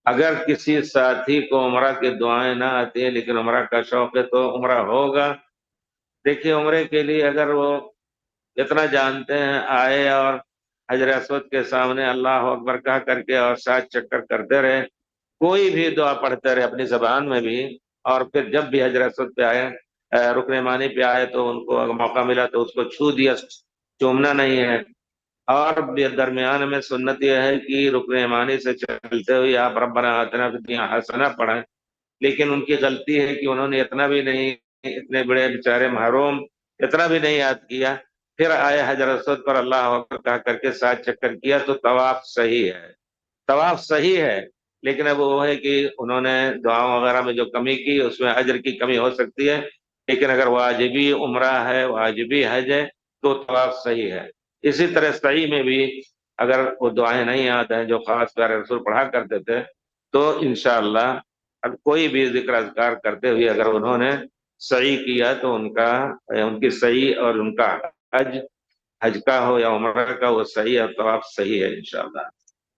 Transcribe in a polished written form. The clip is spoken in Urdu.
اگر کسی ساتھی کو عمرہ کی دعائیں نہ آتی ہیں لیکن عمرہ کا شوق ہے تو عمرہ ہوگا۔ دیکھیے عمرے کے لیے اگر وہ اتنا جانتے ہیں، آئے اور حجر اسود کے سامنے اللہ اکبر کہا کر کے اور 7 چکر کرتے رہے، کوئی بھی دعا پڑھتے رہے اپنی زبان میں بھی، اور پھر جب بھی حجر اسود پہ آئے، رکن یمانی پہ آئے تو ان کو اگر موقع ملا تو اس کو چھو دیا، چومنا نہیں ہے۔ اور درمیان میں سنت یہ ہے کہ رکن یمانی سے چلتے ہوئے آپ ربنا آتنا فی الدنیا حسنہ پڑھیں، لیکن ان کی غلطی ہے کہ انہوں نے اتنا بھی نہیں، اتنے بڑے بیچارے محروم، اتنا بھی نہیں یاد کیا، پھر آئے حجر اسود پر اللہ اکبر کہا کر کے 7 چکر کیا تو طواف صحیح ہے، طواف صحیح ہے۔ لیکن اب وہ ہے کہ انہوں نے دعاؤں وغیرہ میں جو کمی کی اس میں اجر کی کمی ہو سکتی ہے، لیکن اگر واجبی عمرہ ہے، واجبی حج ہے تو طواف صحیح ہے۔ اسی طرح سعی میں بھی اگر وہ دعائیں نہیں آتے ہیں جو خاص پیارے رسول پڑھا کرتے تھے، تو انشاءاللہ اب کوئی بھی ذکر اذکار کرتے ہوئے اگر انہوں نے سعی کیا تو ان کی سعی اور ان کا حج، حج کا ہو یا عمرہ کا، وہ صحیح اور طواف صحیح ہے انشاءاللہ۔